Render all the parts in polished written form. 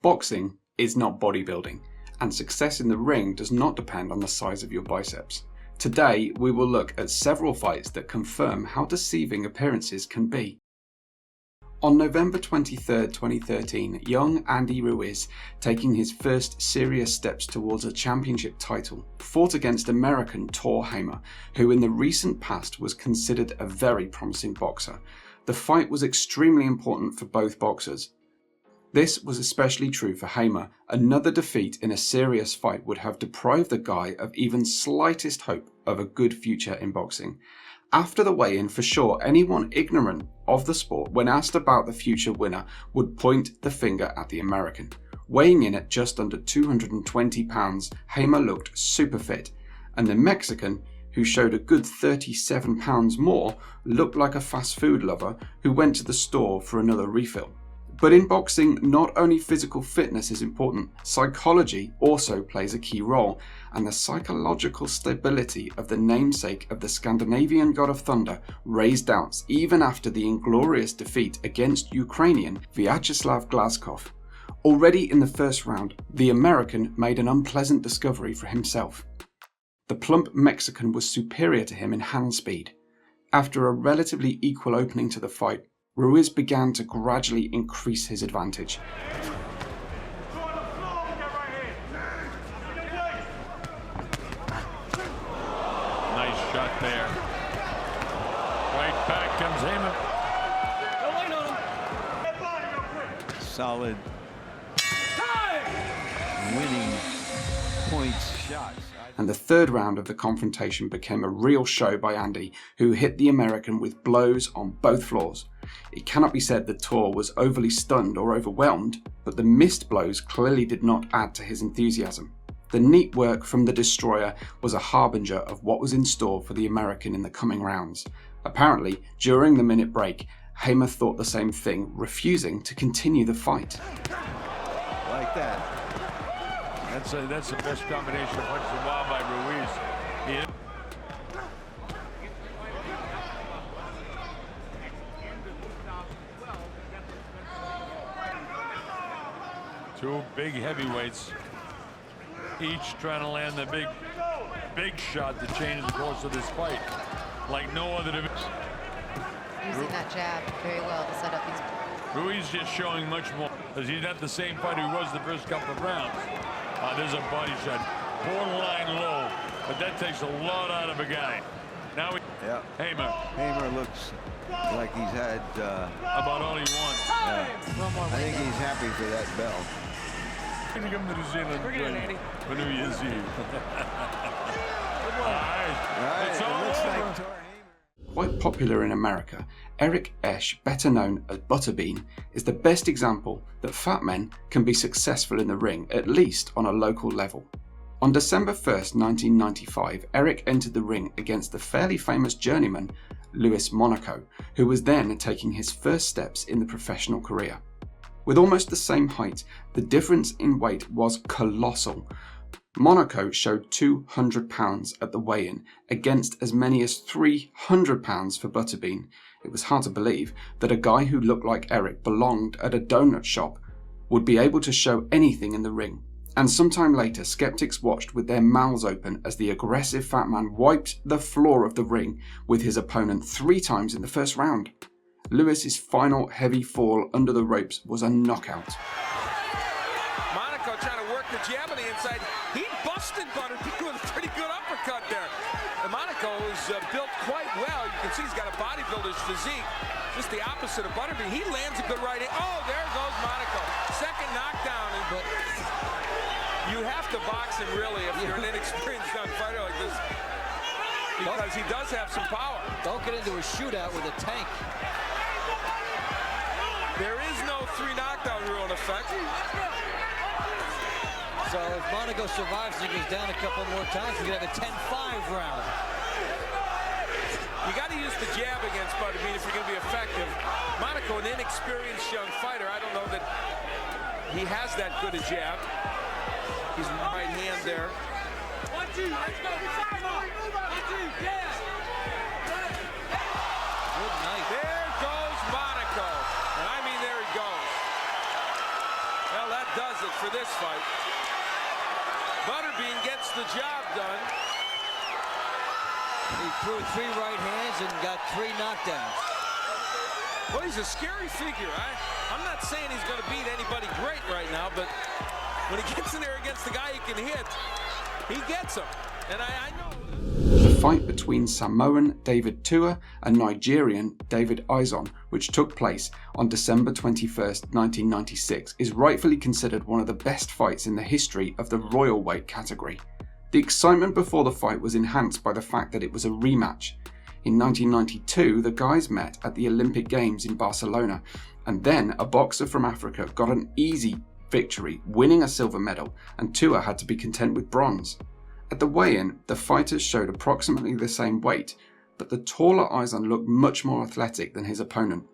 Boxing is not bodybuilding, and success in the ring does not depend on the size of your biceps. Today, we will look at several fights that confirm how deceiving appearances can be. On November 23, 2013, young Andy Ruiz, taking his first serious steps towards a championship title, fought against American Thor Hamer, who in the recent past was considered a very promising boxer. The fight was extremely important for both boxers. This was especially true for Hamer. Another defeat in a serious fight would have deprived the guy of even slightest hope of a good future in boxing. After the weigh-in, for sure, anyone ignorant of the sport, when asked about the future winner, would point the finger at the American. Weighing in at just under 220 pounds, Hamer looked super fit, and the Mexican, who showed a good 37 pounds more, looked like a fast food lover who went to the store for another refill. But in boxing, not only physical fitness is important, psychology also plays a key role, and the psychological stability of the namesake of the Scandinavian god of thunder raised doubts even after the inglorious defeat against Ukrainian Vyacheslav Glazkov. Already in the first round, the American made an unpleasant discovery for himself. The plump Mexican was superior to him in hand speed. After a relatively equal opening to the fight, Ruiz began to gradually increase his advantage. Nice shot there. Right back comes Hamer. Solid winning points shots. And the third round of the confrontation became a real show by Andy, who hit the American with blows on both floors. It cannot be said that Thor was overly stunned or overwhelmed, but the missed blows clearly did not add to his enthusiasm. The neat work from the Destroyer was a harbinger of what was in store for the American in the coming rounds. Apparently, during the minute break, Hamer thought the same thing, refusing to continue the fight. Like that. That's the best combination of punches in a while by Ruiz. Two big heavyweights, each trying to land the big shot to change the course of this fight, like no other division. Using that jab very well to set up these. Ruiz just showing much more, because he's not the same fighter he was the first couple of rounds. There's a body shot, borderline low, but that takes a lot out of a guy. Now Hamer looks like he's had about all he wants. I think he's happy for that bell. He's going to New Zealand for New Year's Eve. All right. It's all over. Quite popular in America, Eric Esch, better known as Butterbean, is the best example that fat men can be successful in the ring, at least on a local level. On December 1st, 1995, Eric entered the ring against the fairly famous journeyman Louis Monaco, who was then taking his first steps in the professional career. With almost the same height, the difference in weight was colossal. Monaco showed 200 pounds at the weigh-in against as many as 300 pounds for Butterbean. It was hard to believe that a guy who looked like Eric belonged at a donut shop would be able to show anything in the ring. And sometime later, skeptics watched with their mouths open as the aggressive fat man wiped the floor of the ring with his opponent 3 times in the first round. Lewis's final heavy fall under the ropes was a knockout. Monaco trying to work the jab on the inside. He busted Butterbean with a pretty good uppercut there. And Monaco is built quite well. You can see he's got a bodybuilder's physique. Just the opposite of Butterbean. He lands a good right hand. Oh, there goes Monaco. Second knockdown. But you have to box him really if you're an inexperienced young fighter like this. Because he does have some power. Don't get into a shootout with a tank. There is no 3 knockdown rule in effect. So if Monaco survives and goes down a couple more times, we could have a 10-5 round. You got to use the jab against Butterbean if you're going to be effective. Monaco, an inexperienced young fighter, I don't know that he has that good a jab. He's right hand there. 1, 2, let's go. 1, 2, yeah. Good night. There goes Monaco. And I mean, there he goes. Well, that does it for this fight. Butterbean gets the job done. He threw 3 right hands and got 3 knockdowns. Well, he's a scary figure. I'm not saying he's going to beat anybody great right now, but when he gets in there against the guy he can hit, he gets him. And I know. The fight between Samoan David Tua and Nigerian David Izon, which took place on December 21st, 1996, is rightfully considered one of the best fights in the history of the royal weight category. The excitement before the fight was enhanced by the fact that it was a rematch. In 1992, the guys met at the Olympic Games in Barcelona, and then a boxer from Africa got an easy victory, winning a silver medal, and Tua had to be content with bronze. At the weigh-in, the fighters showed approximately the same weight, but the taller Izon looked much more athletic than his opponent.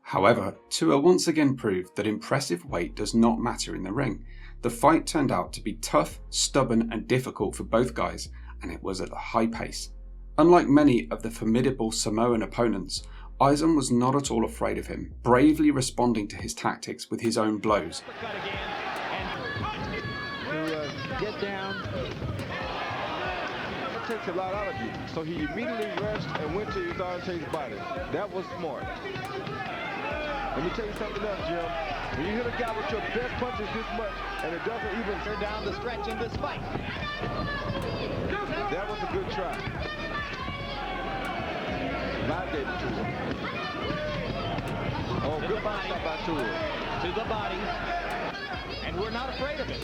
However, Tua once again proved that impressive weight does not matter in the ring. The fight turned out to be tough, stubborn and difficult for both guys, and it was at a high pace. Unlike many of the formidable Samoan opponents, Izon was not at all afraid of him, bravely responding to his tactics with his own blows. Get down. It takes a lot out of you. So he immediately rushed and went to Izante's body. That was smart. Let me tell you something else, Jim. When you hit a guy with your best punches this much, and it doesn't even tear down the stretch in this fight. That was a good try. By David Tua. Oh, good body shot by Tua. To the body. And we're not afraid of it.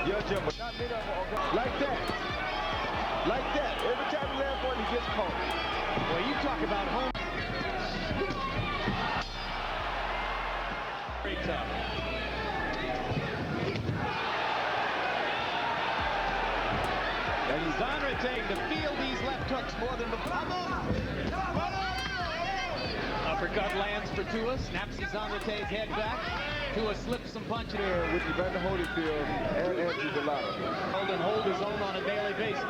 Yeah, Jim, but not many of them like that. Like that. Every time he lands one, he gets caught. Well, you talk about home. Very tough. And Izanrate to feel these left hooks more than the uppercut lands for Tua, snaps Izanrate's head back. Tua slips some punches there with Evander Holyfield and Andrew Delano. Hold his own on a daily basis.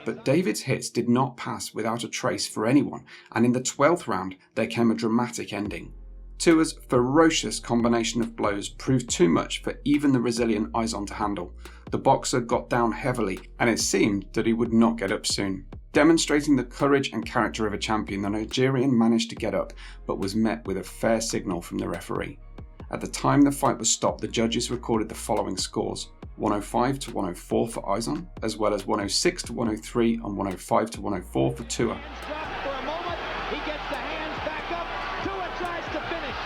But David's hits did not pass without a trace for anyone, and in the 12th round there came a dramatic ending. Tua's ferocious combination of blows proved too much for even the resilient Izon to handle. The boxer got down heavily, and it seemed that he would not get up soon. Demonstrating the courage and character of a champion, the Nigerian managed to get up, but was met with a fair signal from the referee. At the time the fight was stopped, the judges recorded the following scores: 105 to 104 for Izon, as well as 106 to 103 and 105 to 104 for Tua. For a moment, he gets the hands back up. Tua tries to finish.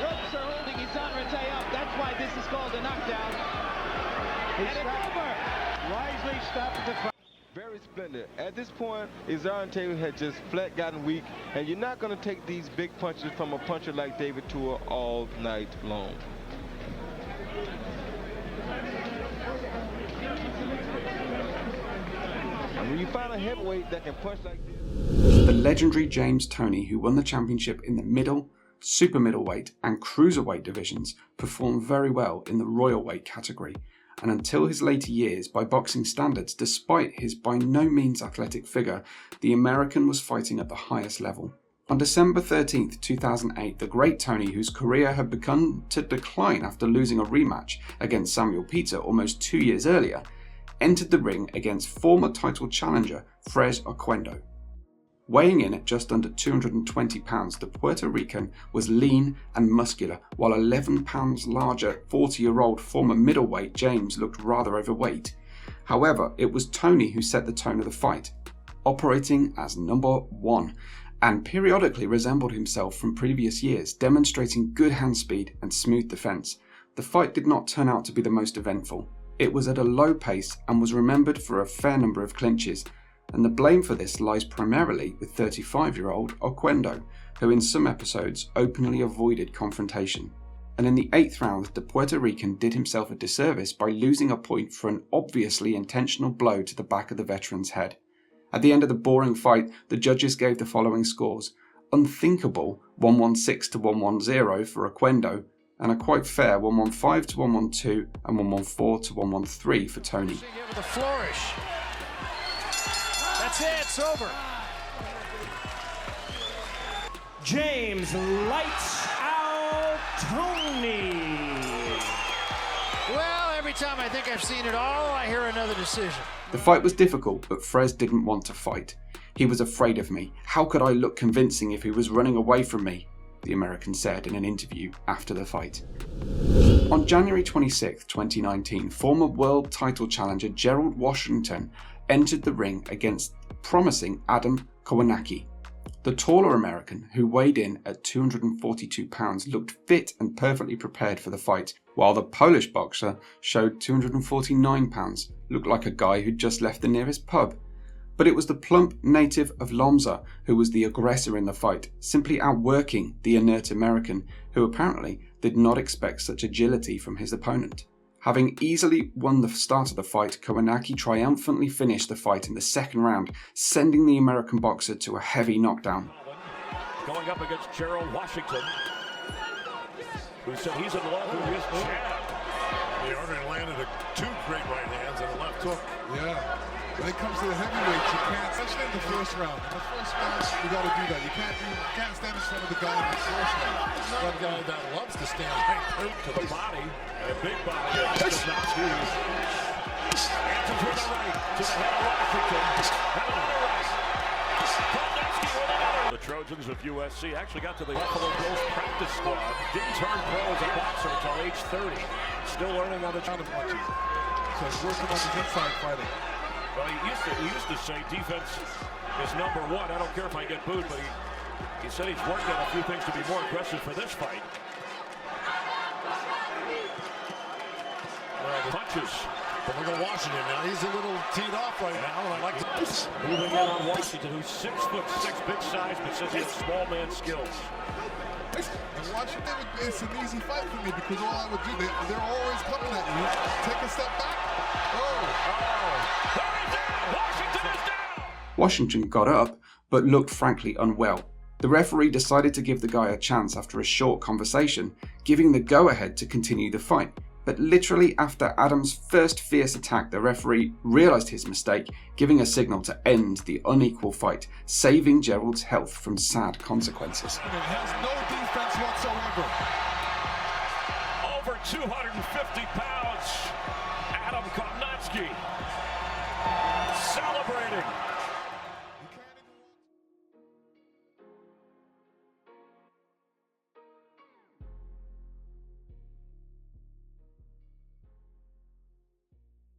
Ropes are holding Izanrate up. That's why this is called a knockdown. And it's over. Wisely stopped the fight. Very splendid. At this point, Izanrate had just flat gotten weak, and you're not going to take these big punches from a puncher like David Tua all night long. And when you find a heavyweight that can punch like this. The legendary James Toney, who won the championship in the middle, super middleweight and cruiserweight divisions, performed very well in the royal weight category, and until his later years, by boxing standards, despite his by no means athletic figure, the American was fighting at the highest level. On December 13, 2008, the great Toney, whose career had begun to decline after losing a rematch against Samuel Peter almost 2 years earlier, entered the ring against former title challenger Fres Oquendo. Weighing in at just under 220 pounds, the Puerto Rican was lean and muscular, while 11 pounds larger 40-year-old former middleweight James looked rather overweight. However, it was Toney who set the tone of the fight, operating as number one, and periodically resembled himself from previous years, demonstrating good hand speed and smooth defense. The fight did not turn out to be the most eventful. It was at a low pace and was remembered for a fair number of clinches, and the blame for this lies primarily with 35-year-old Oquendo, who in some episodes openly avoided confrontation. And in the 8th round, the Puerto Rican did himself a disservice by losing a point for an obviously intentional blow to the back of the veteran's head. At the end of the boring fight, the judges gave the following scores: unthinkable 116 to 110 for Oquendo, and a quite fair 115 to 112 and 114 to 113 for Toney. With a flourish. That's it, it's over. James Lights Out Tony. Well, every time I think I've seen it all, I hear another decision. The fight was difficult, but Frez didn't want to fight. He was afraid of me. How could I look convincing if he was running away from me? The American said in an interview after the fight. On January 26, 2019, former world title challenger Gerald Washington entered the ring against promising Adam Kownacki. The taller American, who weighed in at 242 pounds, looked fit and perfectly prepared for the fight, while the Polish boxer showed 249 pounds, looked like a guy who'd just left the nearest pub. But it was the plump native of Lomza who was the aggressor in the fight, simply outworking the inert American, who apparently did not expect such agility from his opponent. Having easily won the start of the fight, Kownacki triumphantly finished the fight in the second round, sending the American boxer to a heavy knockdown. Going up against Gerald Washington, who said he's in love with his jab. He already landed two great right hands and a left hook. Yeah. When it comes to the heavyweights, you can't, especially in the first round. In the first round, you got to do that. You can't stand in front of the guy in the first round. One guy that loves to stand right to the body, and a big body. Does not choose. And to the right, to the head of Washington. And another right. Kownacki with another. The Trojans of USC actually got to the Buffalo Bills practice squad. Didn't turn pro as a boxer until age 30. Still learning on the job of punches. So he's working on his inside fighting. Well, he used to say defense is number one. I don't care if I get booed, but he said he's worked on a few things to be more aggressive for this fight. Punches. But look at Washington now. He's a little teed off right now, and I like this. Moving in on Washington, who's 6'6", big size, but says he has small man skills. And Washington, it's an easy fight for me because all I would do, they're always coming at you. Take a step back. Washington got up, but looked frankly unwell. The referee decided to give the guy a chance after a short conversation, giving the go-ahead to continue the fight. But literally after Adam's first fierce attack, the referee realised his mistake, giving a signal to end the unequal fight, saving Gerald's health from sad consequences. It has no defense whatsoever. Over 250 pounds, Adam Kownacki.